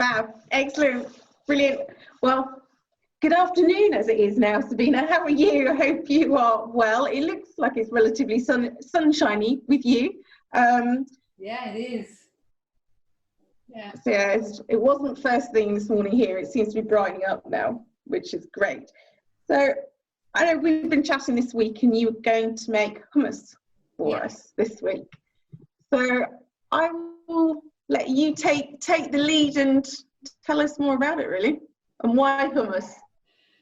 Fab. Excellent. Brilliant. Well, good afternoon as it is now, Sabina. How are you? I hope you are well. It looks like it's relatively sunshiny with you. Yeah, it is. Yeah. So yeah, it wasn't first thing this morning here. It seems to be brightening up now, which is great. So I know we've been chatting this week and you were going to make hummus for us this week. So I will let you take the lead and tell us more about it, really, and why hummus.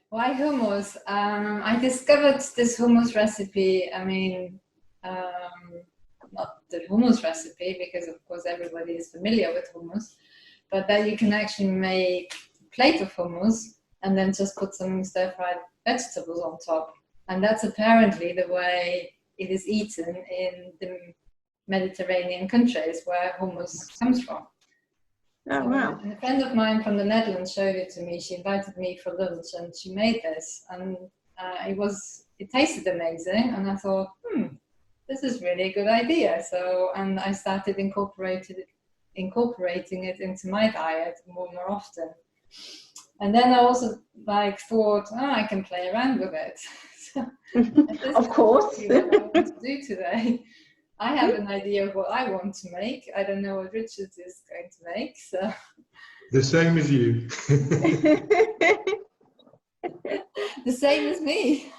Why hummus? I discovered this hummus recipe. I mean, not the hummus recipe, because of course everybody is familiar with hummus, but that you can actually make a plate of hummus and then just put some stir-fried vegetables on top. And that's apparently the way it is eaten in the Mediterranean countries where hummus comes from. Oh, wow. And a friend of mine from the Netherlands showed it to me. She invited me for lunch and she made this, and it tasted amazing, and I thought, this is really a good idea. So, and I started incorporating it into my diet more and more often. And then I also thought, I can play around with it. So, of course. What I want to do today. I have an idea of what I want to make. I don't know what Richard is going to make. So the same as you. The same as me.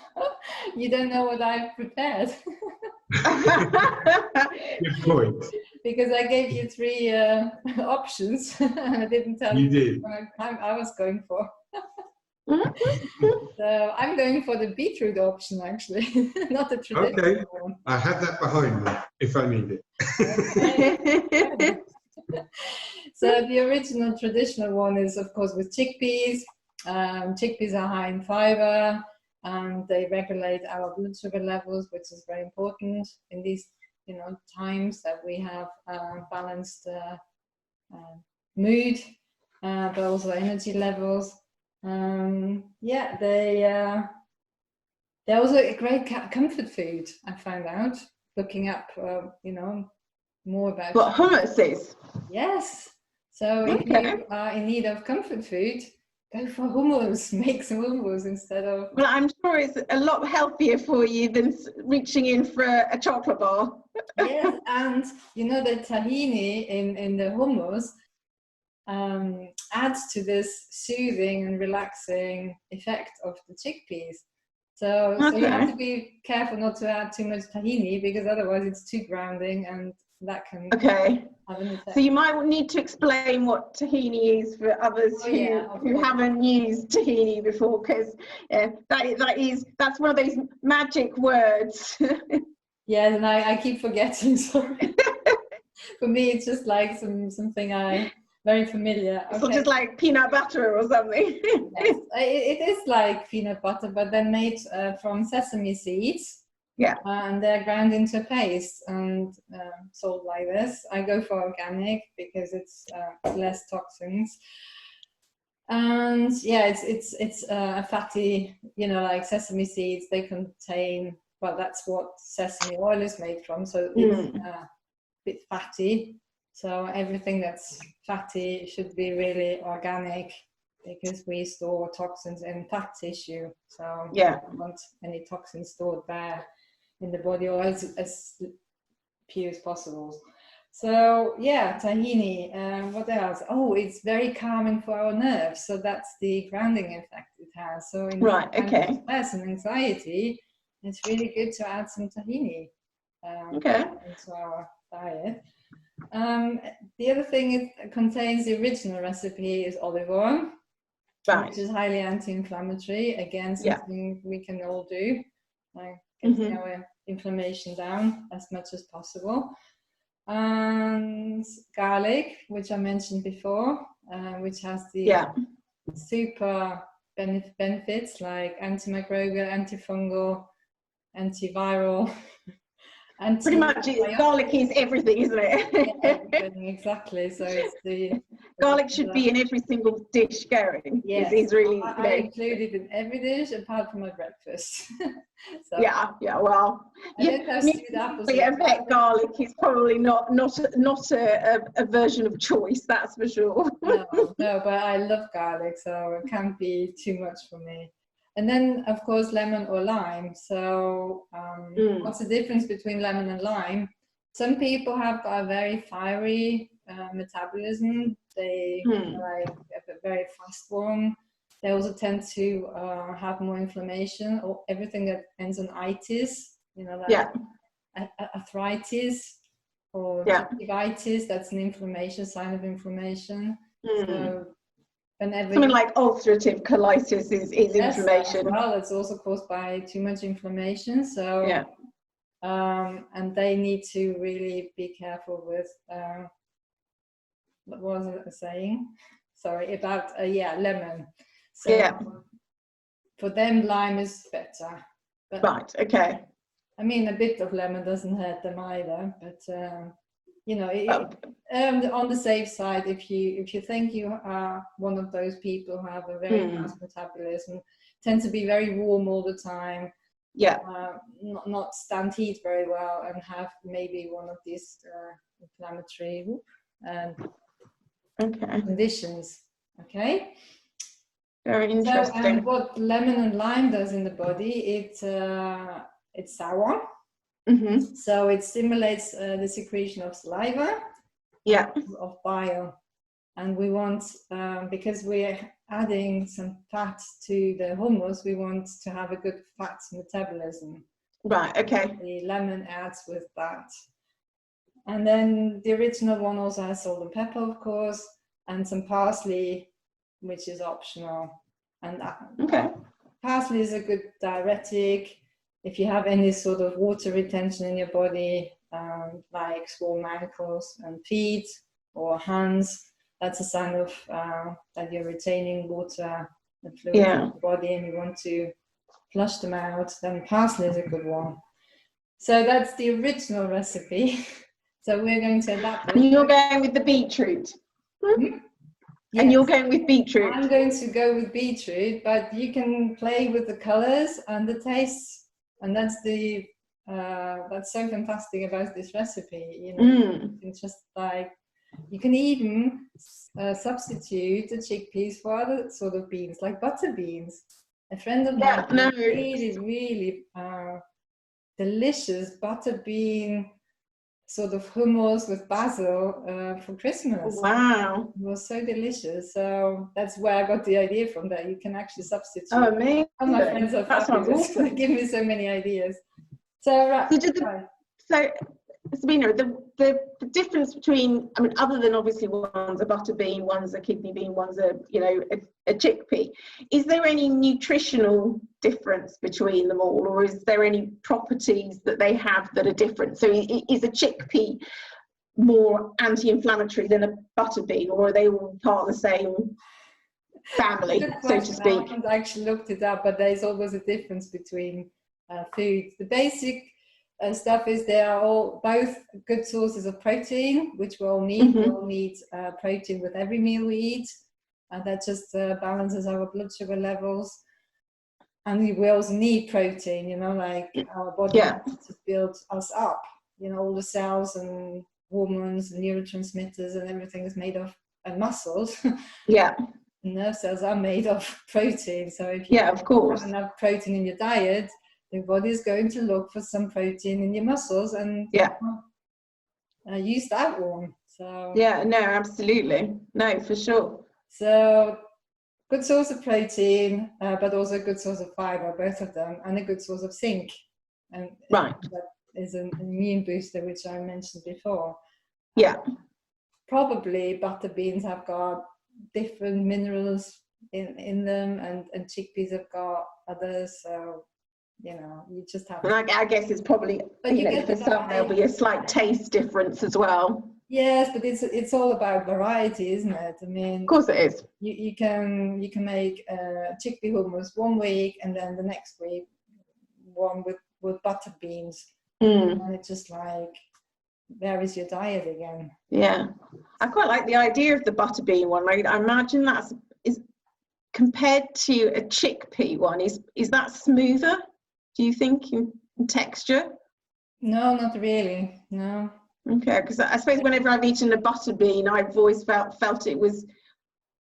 You don't know what I've prepared. Good point. Because I gave you 3 options. I didn't tell you what I was going for. So I'm going for the beetroot option, actually, not the traditional one. I have that behind me if I need it. So the original traditional one is, of course, with chickpeas. Chickpeas are high in fiber, and they regulate our blood sugar levels, which is very important in these times that we have balanced mood, but also energy levels. They're also a great comfort food. I found out looking up, more about what hummus is. Yes. So if you are in need of comfort food, go for hummus. Make some hummus instead of. Well, I'm sure it's a lot healthier for you than reaching in for a chocolate bar. Yes, and the tahini in the hummus adds to this soothing and relaxing effect of the chickpeas. So you have to be careful not to add too much tahini, because otherwise it's too grounding and that can have an effect. So you might need to explain what tahini is for others who haven't used tahini before, because that's one of those magic words. Yeah, and I keep forgetting. Sorry. For me, it's just like something very familiar. Okay. So just like peanut butter or something. Yes, it is like peanut butter, but then made from sesame seeds. Yeah. And they're ground into a paste and sold like this. I go for organic because it's less toxins. And yeah, it's a fatty, like sesame seeds. They contain, well, that's what sesame oil is made from. So it's a bit fatty. So everything that's fatty should be really organic, because we store toxins in fat tissue. So we don't want any toxins stored there in the body, or as pure as possible. So yeah, tahini. What else? Oh, it's very calming for our nerves. So that's the grounding effect it has. So in stress and anxiety, it's really good to add some tahini into our diet. The other thing it contains, the original recipe, is olive oil, which is highly anti-inflammatory. Again, something we can all do, like getting our inflammation down as much as possible. And garlic, which I mentioned before, which has the super benefits like antimicrobial, antifungal, antiviral, Pretty much, garlic is everything, isn't it? Everything, exactly. So it's the Garlic should be in every single dish going. Yes, It's really, I include it in every dish apart from my breakfast. So yeah, well, I don't have stewed apples. a pet garlic is probably not a version of choice, that's for sure. No, but I love garlic, so it can't be too much for me. And then, of course, lemon or lime. So what's the difference between lemon and lime? Some people have got a very fiery metabolism. They like a very fast one. They also tend to have more inflammation, or everything that ends on itis, like arthritis or gingivitis. That's an inflammation, sign of inflammation. So something like ulcerative colitis is inflammation. Well, it's also caused by too much inflammation. So and they need to really be careful with what was I saying? Sorry, about lemon. So for them, lime is better. But, right. Okay. I mean, a bit of lemon doesn't hurt them either. But on the safe side, if you think you are one of those people who have a very fast metabolism, tend to be very warm all the time, not stand heat very well, and have maybe one of these inflammatory conditions. Okay. Very interesting. So, and what lemon and lime does in the body, it's sour. So it stimulates the secretion of saliva, of bile, and we want, because we're adding some fat to the hummus, we want to have a good fat metabolism. Right. Okay. The lemon adds with that, and then the original one also has salt and pepper, of course, and some parsley, which is optional. And parsley is a good diuretic. If you have any sort of water retention in your body, like swollen ankles and feet or hands, that's a sign of that you're retaining water and fluid in your body and you want to flush them out, then parsley is a good one. So that's the original recipe. So we're going to adapt it. And you're going with the beetroot. Yes. And you're going with beetroot. I'm going to go with beetroot, but you can play with the colors and the tastes, and that's the that's so fantastic about this recipe. It's just like you can even substitute the chickpeas for other sort of beans, like butter beans. A friend of mine really delicious butter bean sort of hummus with basil for Christmas. Wow. It was so delicious. So that's where I got the idea from, that you can actually substitute. Oh, amazing. All my friends are fabulous. Awesome. They give me so many ideas. So, so Sabine, the difference between, I mean, other than obviously one's a butter bean, one's a kidney bean, one's a chickpea, is there any nutritional difference between them all, or is there any properties that they have that are different? So is a chickpea more anti-inflammatory than a butter bean, or are they all part of the same family, so to speak? I haven't actually looked it up, but there's always a difference between foods. The basic stuff is they are all both good sources of protein, which we all need. We all need protein with every meal we eat, and that just balances our blood sugar levels. And we also need protein, like our body to build us up. All the cells and hormones and neurotransmitters and everything is made of muscles. Nerve cells are made of protein. So if you of course. have enough protein in your diet, your body is going to look for some protein in your muscles and use that one. So no, absolutely, no, for sure. So good source of protein, but also a good source of fiber, both of them, and a good source of zinc. And that is an immune booster, which I mentioned before. Probably butter beans have got different minerals in them, and chickpeas have got others. So you just have. And I guess it's probably, for some there'll be a slight taste difference as well. Yes, but it's all about variety, isn't it? I mean, of course it is. You can make chickpea hummus one week, and then the next week one with butter beans. And it's just like, where is your diet again? Yeah, I quite like the idea of the butter bean one. Like, I imagine that's is compared to a chickpea one. Is that smoother? Do you think in texture? No, not really. No. Okay, because I suppose whenever I've eaten a butter bean, I've always felt it was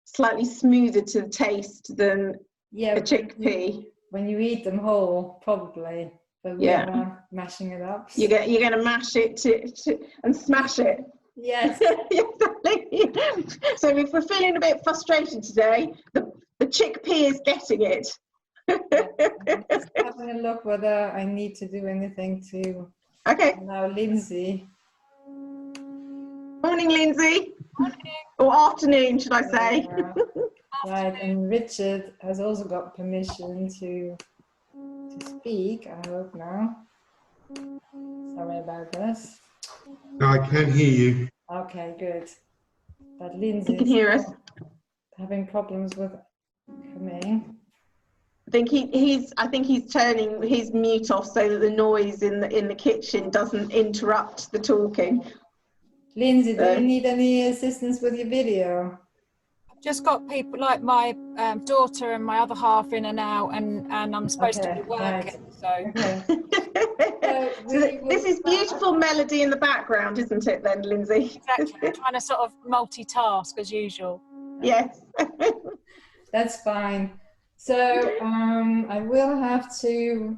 slightly smoother to the taste than a chickpea. When you eat them whole, probably. But we are mashing it up. You're going to mash it and smash it. Yes. So if we're feeling a bit frustrated today, the chickpea is getting it. Just having a look whether I need to do anything to allow Lindsay. Morning, Lindsay. Morning. Or afternoon, should I say? Right, and Richard has also got permission to speak, I hope now. Sorry about this. No, I can hear you. Okay, good. But Lindsay can hear us. Having problems with coming. I think he's turning his mute off so that the noise in the kitchen doesn't interrupt the talking. Lindsay, do you need any assistance with your video? Just got people like my daughter and my other half in and out, and I'm supposed to be working. Right. So this is beautiful melody in the background, isn't it then, Lindsay? Exactly. I'm trying to sort of multitask as usual. Yes. That's fine. So I will have to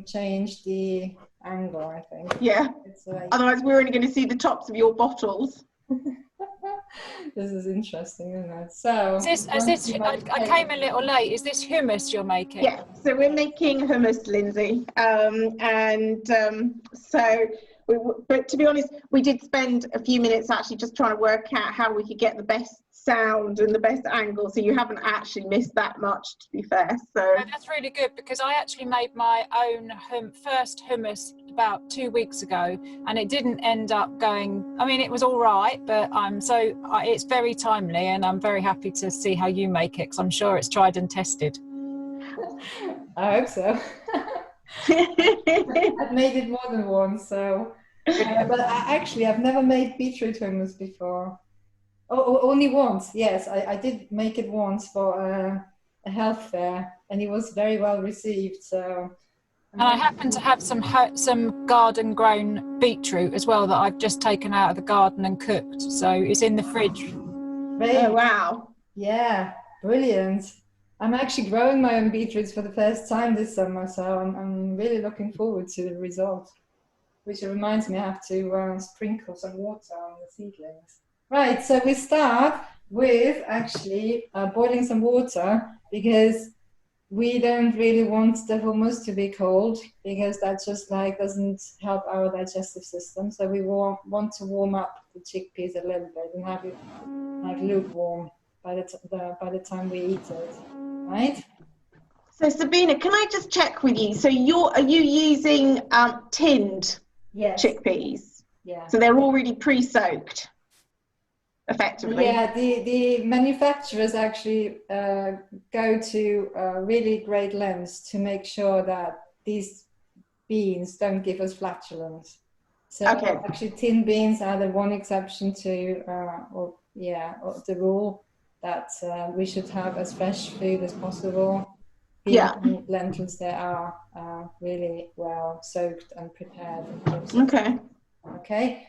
change the angle, I think. Yeah. Otherwise we're only going to see the tops of your bottles. This is interesting, isn't it? So I came a little late. Is this hummus you're making? Yeah, so we're making hummus, Lindsay. But to be honest, we did spend a few minutes actually just trying to work out how we could get the best sound and the best angle, so you haven't actually missed that much, to be fair. So that's really good, because I actually made my own first hummus about 2 weeks ago, and it didn't end up going, I mean, it was all right, but it's very timely, and I'm very happy to see how you make it, because I'm sure it's tried and tested. I hope so. I've made it more than once, so but I've never made beetroot hummus before. Oh, only once. Yes, I did make it once for a health fair, and it was very well received. So, and I happen to have some garden grown beetroot as well that I've just taken out of the garden and cooked. So it's in the fridge. Oh wow! Yeah, brilliant. I'm actually growing my own beetroots for the first time this summer, so I'm really looking forward to the result. Which reminds me, I have to sprinkle some water on the seedlings. Right, so we start with actually boiling some water, because we don't really want the hummus to be cold, because that just doesn't help our digestive system. So we want to warm up the chickpeas a little bit and have it like lukewarm by the time we eat it, right? So Sabine, can I just check with you? So are you using tinned chickpeas? Yeah. So they're already pre-soaked, effectively. Yeah, the manufacturers actually go to really great lengths to make sure that these beans don't give us flatulence. So actually tinned beans are the one exception to the rule that we should have as fresh food as possible. Beans and lentils, they are really well soaked and prepared. Okay,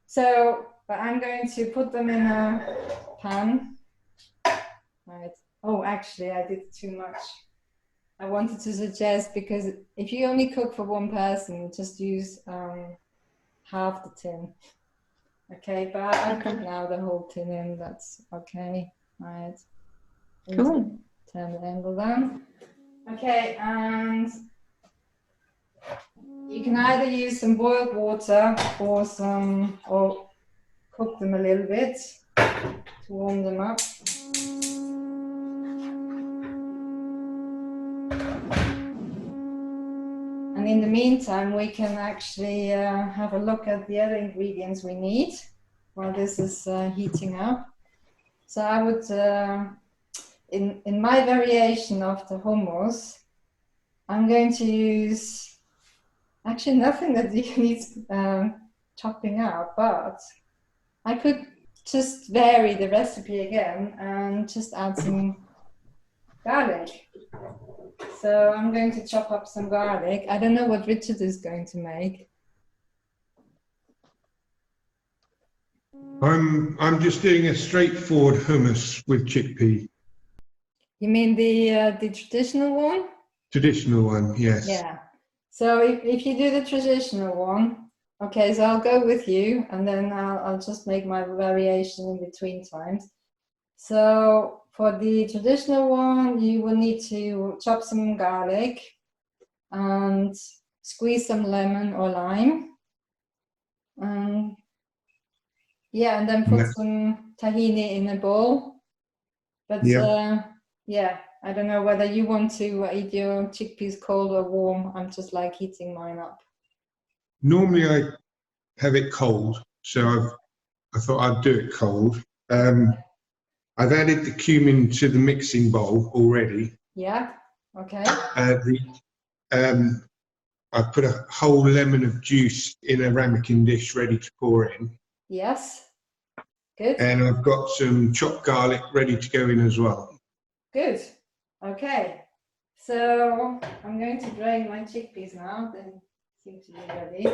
so but I'm going to put them in a pan. Right. Oh, actually, I did too much. I wanted to suggest, because if you only cook for one person, just use half the tin. Okay, but I put now the whole tin in. That's okay. Right. Cool. Turn the angle down. Okay, and you can either use some boiled water or cook them a little bit to warm them up. And in the meantime, we can actually have a look at the other ingredients we need while this is heating up. So I would, in my variation of the hummus, I'm going to use actually nothing that needs chopping up, but I could just vary the recipe again and just add some garlic. So I'm going to chop up some garlic. I don't know what Richard is going to make. I'm just doing a straightforward hummus with chickpea. You mean the traditional one? Traditional one, yes. Yeah. So if you do the traditional one, okay, so I'll go with you, and then I'll just make my variation in between times. So for the traditional one, you will need to chop some garlic and squeeze some lemon or lime. Yeah, and then put some tahini in a bowl. But yeah, I don't know whether you want to eat your chickpeas cold or warm. I'm just like heating mine up. Normally I have it cold, so I thought I'd do it cold. I've added the cumin to the mixing bowl already. Yeah, okay. I've put a whole lemon of juice in a ramekin dish ready to pour in. Yes, good. And I've got some chopped garlic ready to go in as well. Good, okay. So I'm going to drain my chickpeas now. They seem to be ready.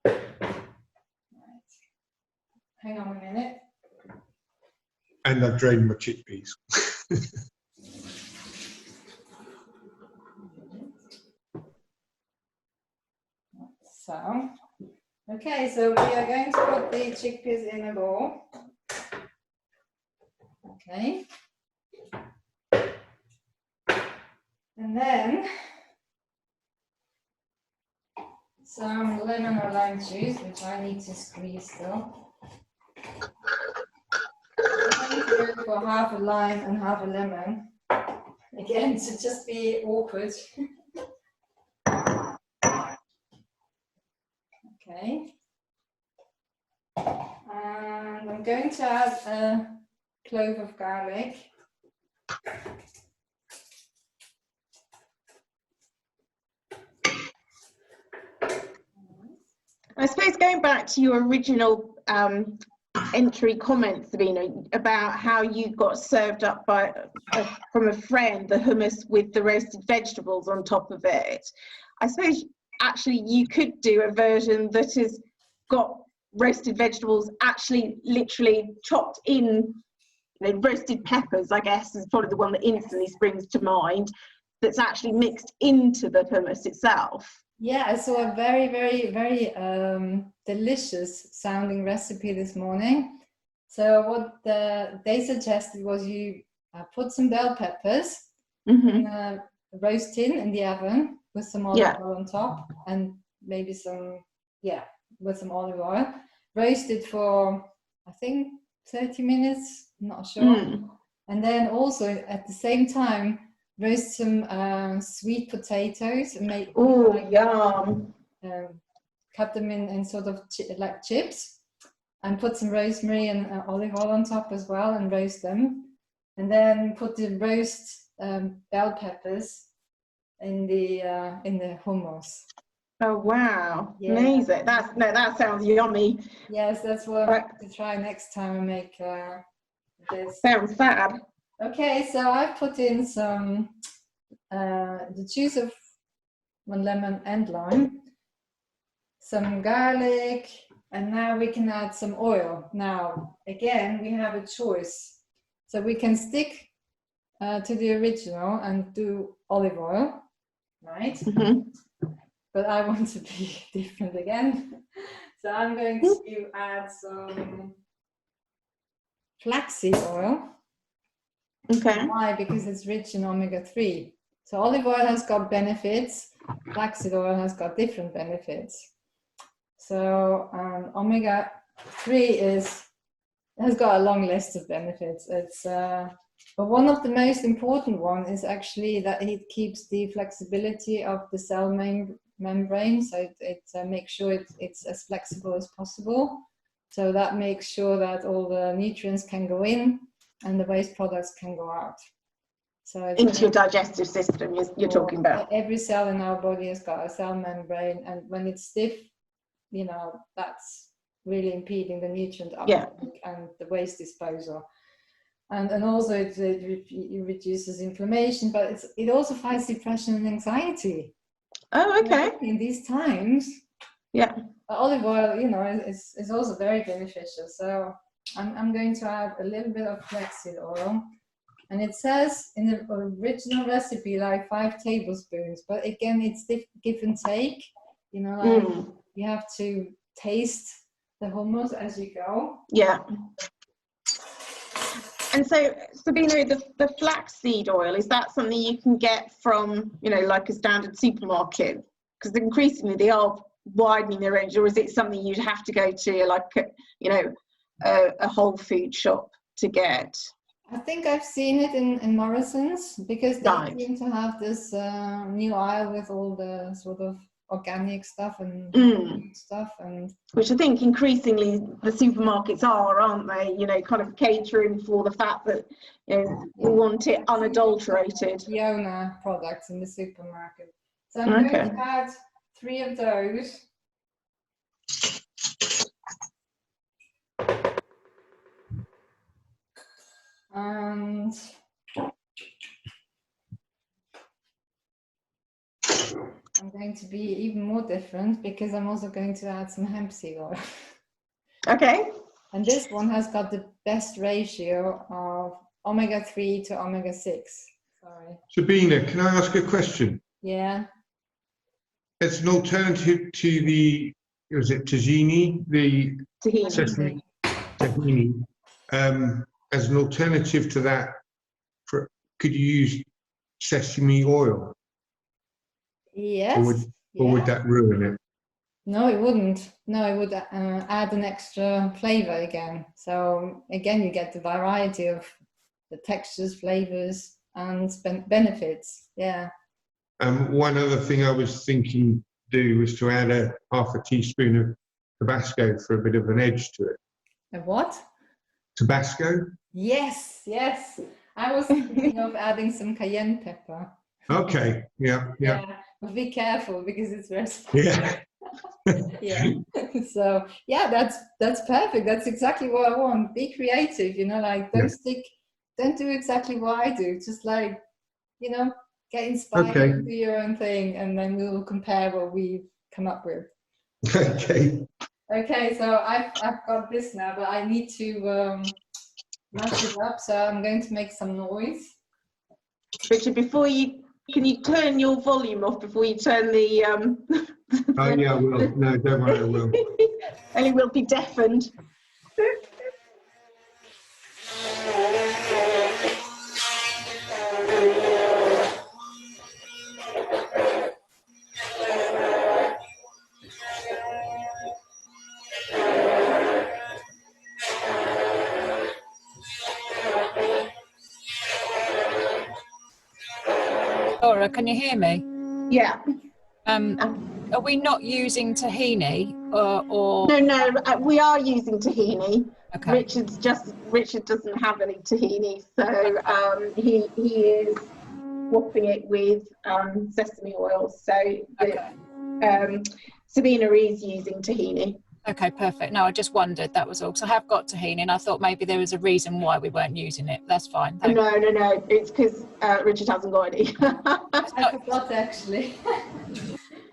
Right. Hang on a minute. And I've drained my chickpeas. So, okay, so we are going to put the chickpeas in a bowl. Okay. And then some lemon or lime juice, which I need to squeeze still. I'm going to go for half a lime and half a lemon. Again, to just be awkward. Okay. And I'm going to add a clove of garlic. I suppose going back to your original entry comment, Sabine, about how you got served up by from a friend the hummus with the roasted vegetables on top of it. I suppose actually you could do a version that has got roasted vegetables actually literally chopped in, roasted peppers, I guess, is probably the one that instantly springs to mind, that's actually mixed into the hummus itself. Yeah, I saw a very, very, very delicious sounding recipe this morning. So what they suggested was you put some bell peppers in roast tin in the oven with some olive oil on top, and maybe some, with some olive oil. Roast it for, I think, 30 minutes, I'm not sure. And then also at the same time, roast some sweet potatoes and make yum. Cut them in sort of like chips, and put some rosemary and olive oil on top as well, and roast them. And then put the roast bell peppers in the hummus. Oh wow, amazing! That sounds yummy. Yes, that's what I'm going to try next time I make this. Sounds fab. Okay, so I've put in some the juice of 1 lemon and lime, some garlic, and now we can add some oil. Now, again, we have a choice. So we can stick to the original and do olive oil, right? But I want to be different again. So I'm going to add some flaxseed oil. Okay. Why? Because it's rich in omega-3. So olive oil has got benefits, flaxseed oil has got different benefits. So omega-3 has got a long list of benefits. It's but one of the most important one is actually that it keeps the flexibility of the cell membrane. So it makes sure it's as flexible as possible. So that makes sure that all the nutrients can go in and the waste products can go out. So it's into your digestive system, you're talking about. Every cell in our body has got a cell membrane, and when it's stiff, you know, that's really impeding the nutrient uptake and the waste disposal. And also it reduces inflammation, but it also fights depression and anxiety. Oh, okay. In these times, olive oil, you know, is also very beneficial. So I'm going to add a little bit of flaxseed oil. And it says in the original recipe like 5 tablespoons, but again, it's give and take. You know, like you have to taste the hummus as you go. Yeah. And so, Sabine, the flaxseed oil, is that something you can get from, you know, like a standard supermarket? Because increasingly they are widening their range, or is it something you'd have to go to, like, you know, a whole food shop to get? I think I've seen it in Morrison's, because they seem to have this new aisle with all the sort of organic stuff and stuff, and which I think increasingly the supermarkets are, aren't they? You know, kind of catering for the fact that, you know, we want it unadulterated. Fiona products in the supermarket. So I'm going to add 3 of those. And I'm going to be even more different, because I'm also going to add some hemp seed oil. Okay. And this one has got the best ratio of omega-3 to omega-6. Sorry. Sabine, can I ask a question? Yeah. As an alternative to the, was it tahini? The Tahini. Tahini. As an alternative to that, could you use sesame oil? Yes. Or would that ruin it? No, it wouldn't. No, it would add an extra flavor again. So again, you get the variety of the textures, flavors, and benefits. Yeah. One other thing I was thinking to do was to add a half a teaspoon of Tabasco for a bit of an edge to it. A what? Tabasco? Yes, yes. I was thinking of adding some cayenne pepper. Okay, yeah. But be careful, because it's very spicy. Yeah. Yeah. So yeah, that's perfect. That's exactly what I want. Be creative, you know, like don't do exactly what I do. Just like, you know, get inspired, do your own thing, and then we'll compare what we come up with. Okay. Okay, so I've got this now, but I need to mash it up, so I'm going to make some noise. Richard, can you turn your volume off before you turn the Oh yeah, I will. No, don't worry, I will. Ellie will be deafened. Laura, can you hear me? Yeah. Are we not using tahini or? No, we are using tahini. Okay. Richard doesn't have any tahini, so he is swapping it with sesame oil. So Sabina is using tahini. Okay, perfect. No, I just wondered, that was all. So I have got tahini, and I thought maybe there was a reason why we weren't using it. That's fine. No, it's because Richard hasn't got any. I forgot, actually.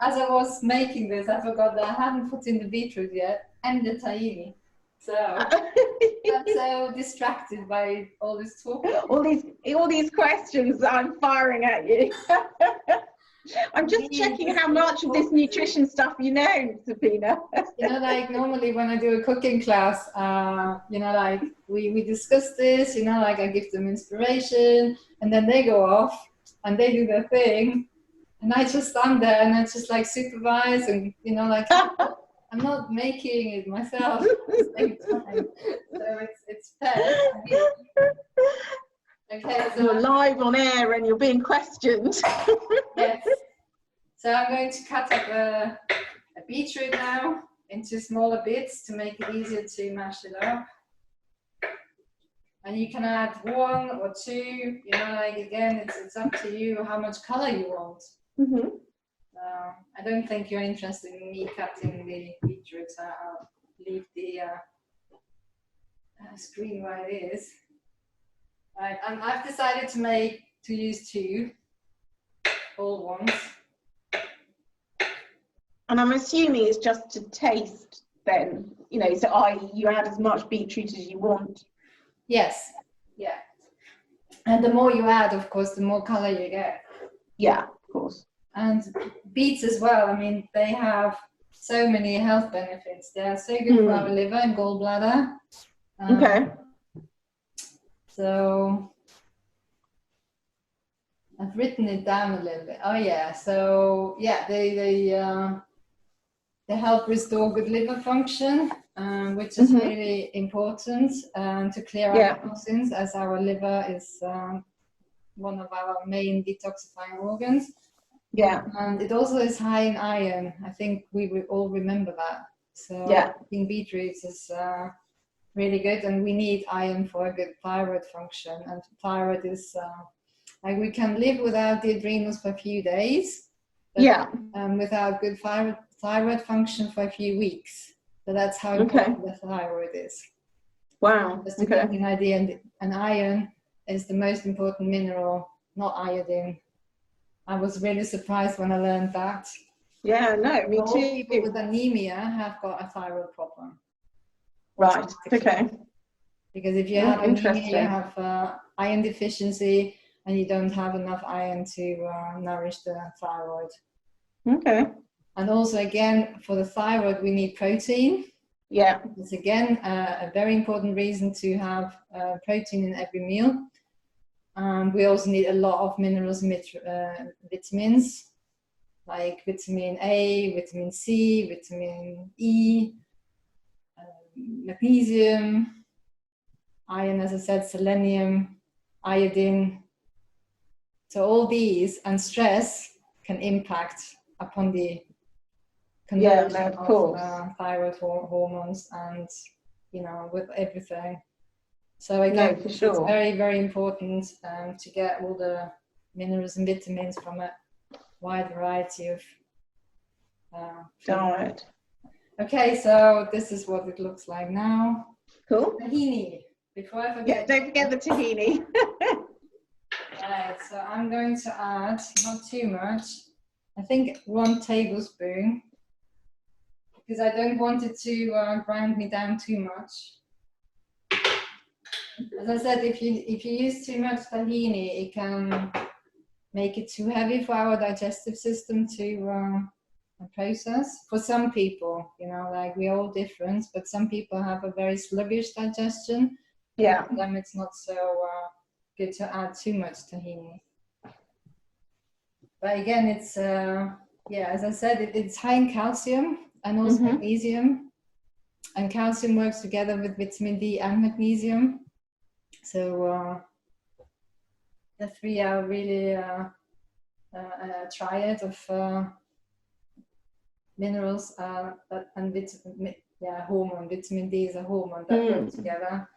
As I was making this, I forgot that I hadn't put in the beetroot yet and the tahini. So I'm so distracted by all this talk. All these questions that I'm firing at you. I'm just checking how much of this nutrition stuff you know, Sabina. You know, like normally when I do a cooking class, you know, like we discuss this, you know, like I give them inspiration, and then they go off and they do their thing, and I just stand there and I just like supervise, and you know, like I'm not making it myself at the same time, so it's fair. Okay, so you're live on air and you're being questioned. Yes. So I'm going to cut up a beetroot now into smaller bits to make it easier to mash it up. And you can add 1 or 2, you know, like again, it's up to you how much color you want. Mm-hmm. I don't think you're interested in me cutting the beetroot. I'll leave the screen where it is. Right, and I've decided to use 2 whole ones. And I'm assuming it's just to taste then, you know, so i.e. you add as much beetroot as you want. Yes, yeah. And the more you add, of course, the more color you get. Yeah, of course. And beets as well, I mean, they have so many health benefits. They are so good for our liver and gallbladder. Okay. So I've written it down a little bit. Oh yeah, so yeah, they help restore good liver function, which is really important to clear out toxins, as our liver is one of our main detoxifying organs. Yeah. And it also is high in iron. I think we will all remember that. So eating beetroots is really good, and we need iron for a good thyroid function. And thyroid is like, we can live without the adrenals for a few days, but without good thyroid function for a few weeks. So that's how important the thyroid is. Wow. Just to give you an idea, and iron is the most important mineral, not iodine. I was really surprised when I learned that. Yeah, no, me all too. People with anemia have got a thyroid problem. Right, okay. Because if you have anemia, you have iron deficiency, and you don't have enough iron to nourish the thyroid. Okay. And also, again, for the thyroid, we need protein. Yeah. It's again a very important reason to have protein in every meal. We also need a lot of minerals and vitamins, like vitamin A, vitamin C, vitamin E, magnesium, iron, as I said, selenium, iodine. So all these and stress can impact upon the conversion of thyroid hormones, and, you know, with everything. So again, it's very, very important to get all the minerals and vitamins from a wide variety of diet. Okay, so this is what it looks like now. Cool. Tahini. Before I forget. Yeah, don't forget the tahini. Right, so I'm going to add, not too much, I think 1 tablespoon, because I don't want it to grind me down too much. As I said, if you use too much tahini, it can make it too heavy for our digestive system to process. For some people, you know, like, we're all different, but some people have a very sluggish digestion. Yeah. For them, it's not so good to add too much tahini. But again, it's as I said, it's high in calcium and also magnesium, and calcium works together with vitamin D and magnesium. So the 3 are really a triad of minerals and hormone. Vitamin D is a hormone that works together.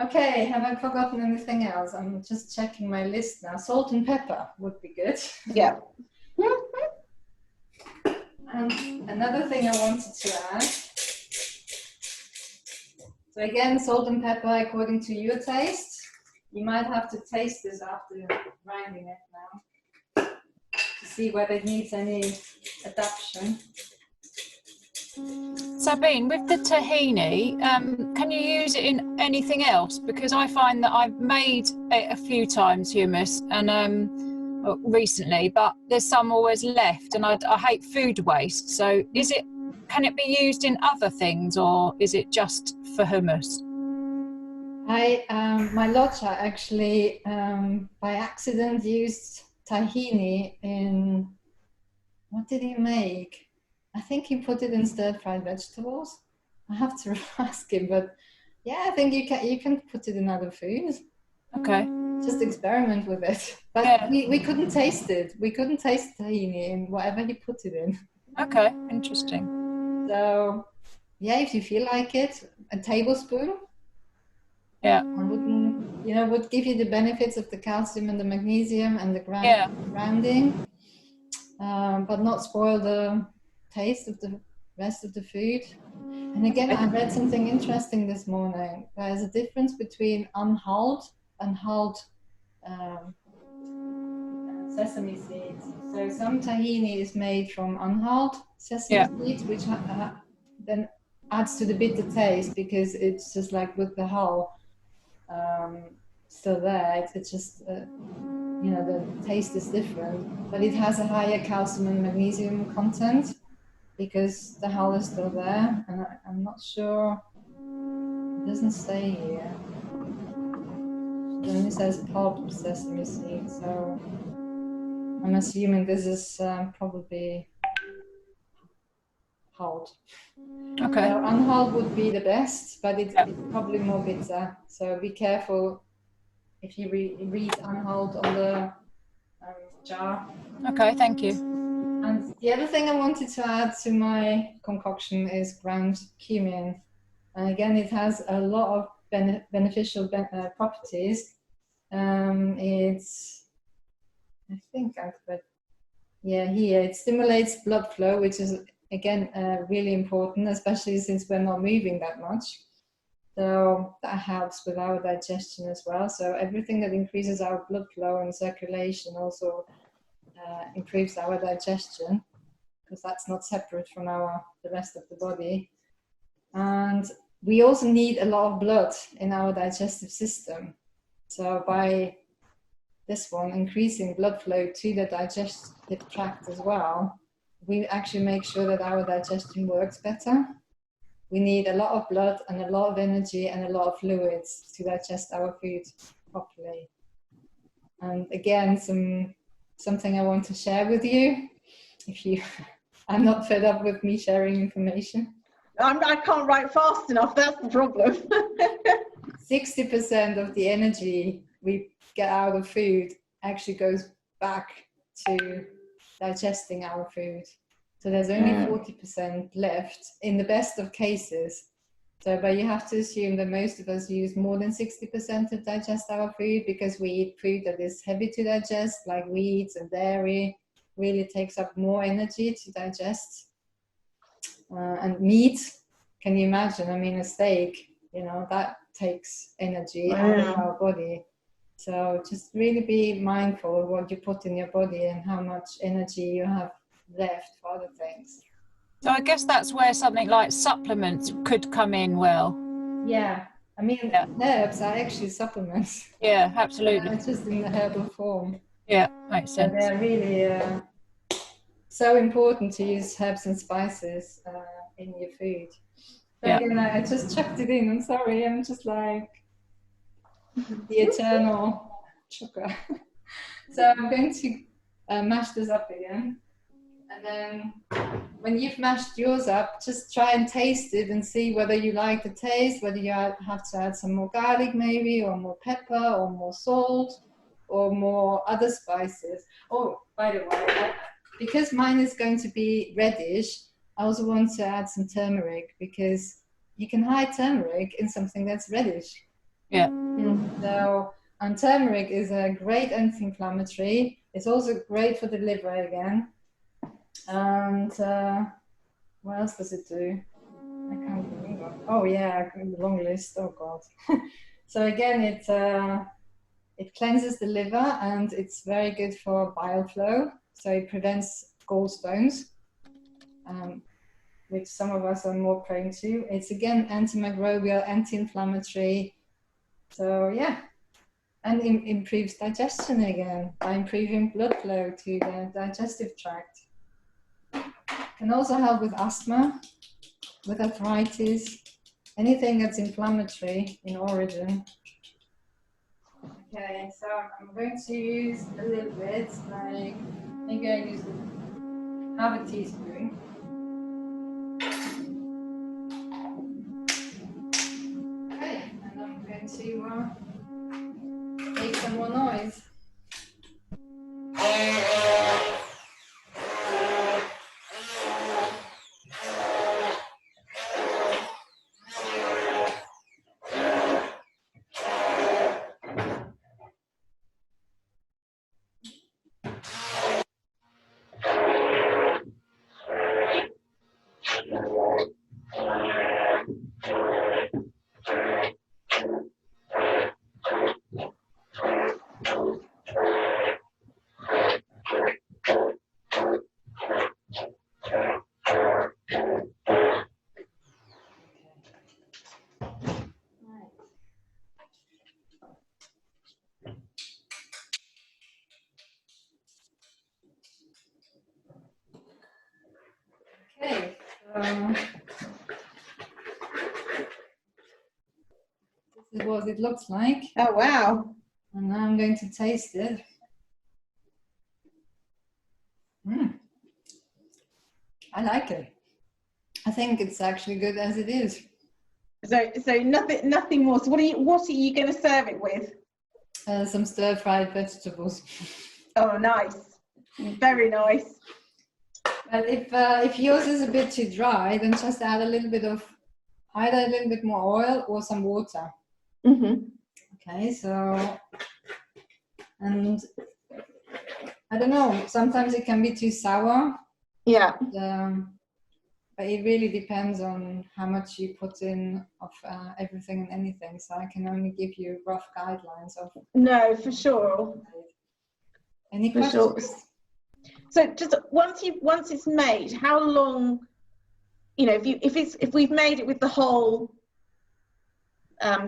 Okay, have I forgotten anything else? I'm just checking my list now. Salt and pepper would be good. Yeah. And another thing I wanted to add. So again, salt and pepper according to your taste. You might have to taste this after grinding it now to see whether it needs any adaptation. Sabine, with the tahini, can you use it in anything else? Because I find that I've made it a few times, hummus, and recently, but there's some always left, and I hate food waste. So can it be used in other things, or is it just for hummus? My lodger actually by accident used tahini in, what did he make? I think he put it in stir-fried vegetables. I have to ask him, but yeah, I think you can put it in other foods. Okay. Just experiment with it. But we couldn't taste it. We couldn't taste tahini in whatever he put it in. Okay, interesting. So yeah, if you feel like it, a tablespoon. Yeah. And wouldn't, you know, would give you the benefits of the calcium and the magnesium and the grounding, but not spoil the taste of the rest of the food. And again, I read something interesting this morning. There's a difference between unhulled and hulled sesame seeds. So some tahini is made from unhulled sesame seeds, which then adds to the bitter taste, because it's just like with the hull still there. It's just you know, the taste is different, but it has a higher calcium and magnesium content because the hull is still there. And I'm not sure, it doesn't say here. It only says pulp sesame seed, so I'm assuming this is probably hulled. Okay. So unhulled would be the best, but it's probably more bitter. So be careful if you read unhulled on the jar. Okay, thank you. And the other thing I wanted to add to my concoction is ground cumin. And again, it has a lot of beneficial properties. It's, I think I've read, yeah, here, it stimulates blood flow, which is again really important, especially since we're not moving that much. So that helps with our digestion as well. So everything that increases our blood flow and circulation also improves our digestion, because that's not separate from the rest of the body. And we also need a lot of blood in our digestive system. So by this one, increasing blood flow to the digestive tract as well, we actually make sure that our digestion works better. We need a lot of blood and a lot of energy and a lot of fluids to digest our food properly. And again, something I want to share with you. If you, I'm not fed up with me sharing information. I can't write fast enough, that's the problem. 60% of the energy we get out of food actually goes back to digesting our food. So there's only 40% left in the best of cases. So, but you have to assume that most of us use more than 60% to digest our food, because we eat food that is heavy to digest, like wheat and dairy, really takes up more energy to digest. And meat, can you imagine? I mean, a steak, you know, that takes energy out of our body. So just really be mindful of what you put in your body and how much energy you have left for other things. So I guess that's where something like supplements could come in well. Yeah, I mean, herbs are actually supplements. Yeah, absolutely. It's just in the herbal form. Yeah, makes sense. So they're really so important to use herbs and spices in your food. So again, I just chucked it in. I'm sorry, I'm just like the eternal chucker. So I'm going to mash this up again. And then when you've mashed yours up, just try and taste it and see whether you like the taste, whether you have to add some more garlic maybe, or more pepper, or more salt, or more other spices. Oh, by the way, because mine is going to be reddish, I also want to add some turmeric, because you can hide turmeric in something that's reddish. Yeah. So, and turmeric is a great anti-inflammatory. It's also great for the liver again. And what else does it do? I can't remember. Oh yeah, long list. Oh god. So again, it cleanses the liver, and it's very good for bile flow. So it prevents gallstones, which some of us are more prone to. It's again antimicrobial, anti-inflammatory. So yeah, and improves digestion again by improving blood flow to the digestive tract. Can also help with asthma, with arthritis, anything that's inflammatory in origin. Okay, so I'm going to use a little bit, like maybe I use half a teaspoon. Okay, and I'm going to make some more noise. Okay. This is what it looks like. Oh, wow. And now I'm going to taste it. I like it. I think it's actually good as it is. So nothing more. So what are you going to serve it with? Some stir-fried vegetables. Oh, nice. Very nice. But if yours is a bit too dry, then just add a little bit of either a little bit more oil or some water. Mm-hmm. Okay, so, and I don't know, sometimes it can be too sour. Yeah. But it really depends on how much you put in of everything and anything. So I can only give you rough guidelines of. No, for sure. Any For questions? sure. So just once it's made, how long? You know, if we've made it with the whole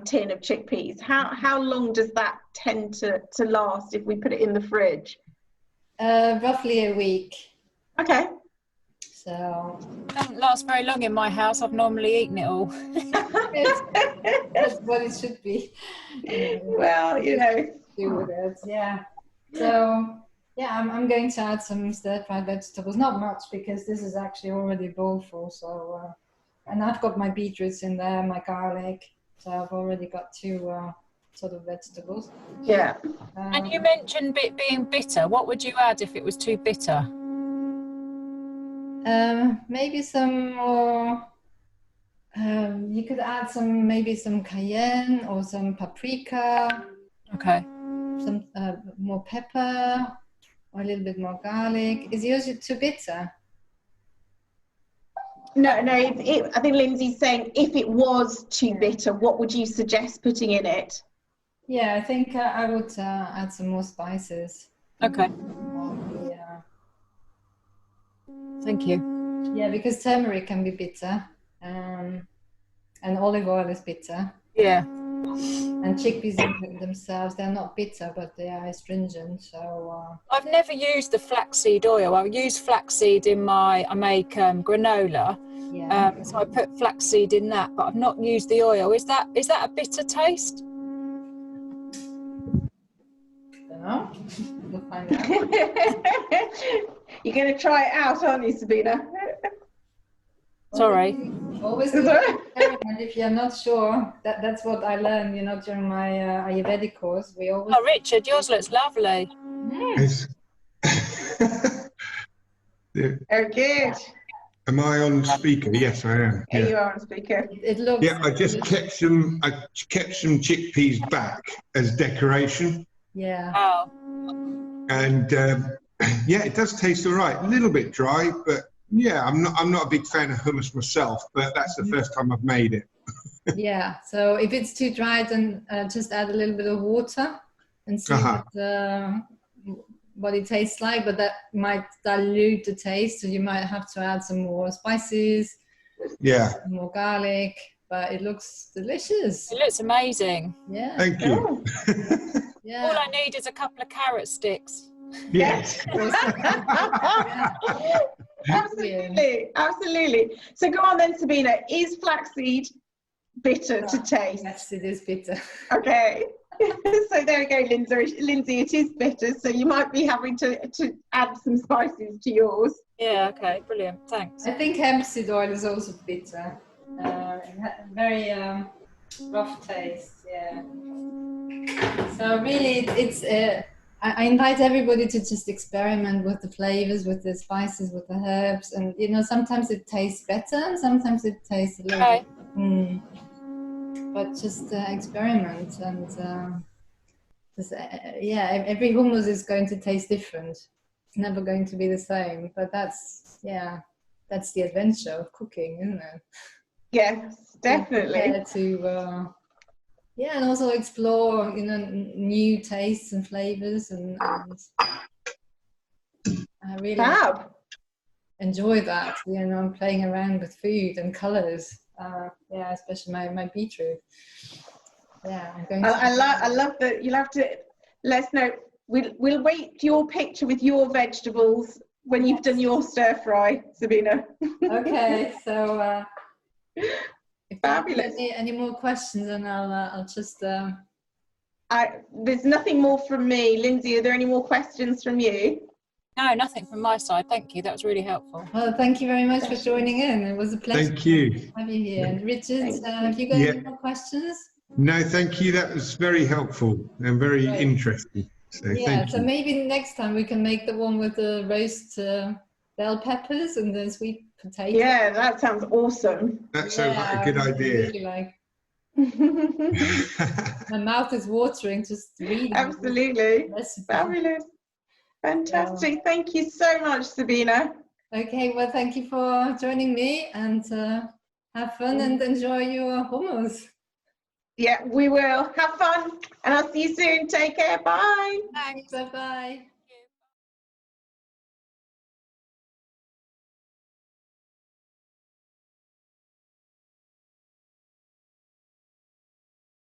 tin of chickpeas, how long does that tend to last if we put it in the fridge? Roughly a week. Okay. So It doesn't last very long in my house. I've normally eaten it all. that's what it should be. Well, you know. Do with it, yeah. So yeah, I'm going to add some stir-fried vegetables. Not much because this is actually already a bowl full. So and I've got my beetroots in there, my garlic. So I've already got two sort of vegetables. Yeah. And you mentioned being bitter. What would you add if it was too bitter? Maybe some more. You could add maybe some cayenne or some paprika. Okay. Some more pepper or a little bit more garlic. Is yours too bitter? No. I think Lindsay's saying if it was too bitter, what would you suggest putting in it? Yeah, I think I would add some more spices. Okay. Yeah. Thank you. Yeah, because turmeric can be bitter, and olive oil is bitter. Yeah. And chickpeas themselves, they're not bitter, but they are astringent. So I've never used the flaxseed oil. I use flaxseed in I make granola. yeah. So I put flaxseed in that, but I've not used the oil. Is that a bitter taste? Don't know. We'll find out. You're going to try it out, aren't you, Sabina? Sorry. Always do an experiment if you're not sure. That's what I learned, during my Ayurvedic course. We always. Oh, Richard, yours looks lovely. Yeah. Oh, good. Am I on speaker? Yes, I am. Yeah, you are on speaker. It looks. Yeah, I just kept some chickpeas back as decoration, Yeah. Oh. and yeah, it does taste all right. A little bit dry, but yeah, I'm not a big fan of hummus myself. But that's the first time I've made it. Yeah. So if it's too dry, then just add a little bit of water and see what it tastes like. But that might dilute the taste, so you might have to add some more spices. Yeah. More garlic, but it looks delicious. It looks amazing. Yeah. Thank you. Yeah. All I need is a couple of carrot sticks. Yes. Absolutely. So go on then, Sabina. Is flaxseed bitter to taste? Yes, it is bitter. Okay. So there we go, Lindsay. It is bitter, so you might be having to add some spices to yours. Yeah. Okay. Brilliant. Thanks. I think hemp seed oil is also bitter. Very rough taste. Yeah. So really, it's. I invite everybody to just experiment with the flavors, with the spices, with the herbs, and sometimes it tastes better, and sometimes it tastes a little bit. But just experiment, and every hummus is going to taste different. It's never going to be the same. But that's the adventure of cooking, isn't it? Yes, definitely. And also explore, new tastes and flavors, and I really enjoy that. Playing around with food and colors. Especially my beetroot. Yeah, I'm going to. I love that. You'll have to let us know. We'll wait your picture with your vegetables when you've done your stir fry, Sabina. Okay, so if Fabulous. you have any more questions, then I'll just. There's nothing more from me. Lindsay, are there any more questions from you? No, nothing from my side. Thank you. That was really helpful. Well, thank you very much for joining in. It was a pleasure. Thank you. To have you here. And Richard, have you got any more questions? No, thank you. That was very helpful and very Great. interesting. So thank so you. maybe next time we can make the one with the roast bell peppers and the sweet potato. Yeah, that sounds awesome. That sounds like a good idea. Really like. My mouth is watering just reading. Absolutely. Fabulous. Fantastic. Thank you so much, Sabina. Okay, well, thank you for joining me, and have fun and enjoy your hummus. Yeah, we will. Have fun, and I'll see you soon. Take care. Bye. Thanks. Bye-bye.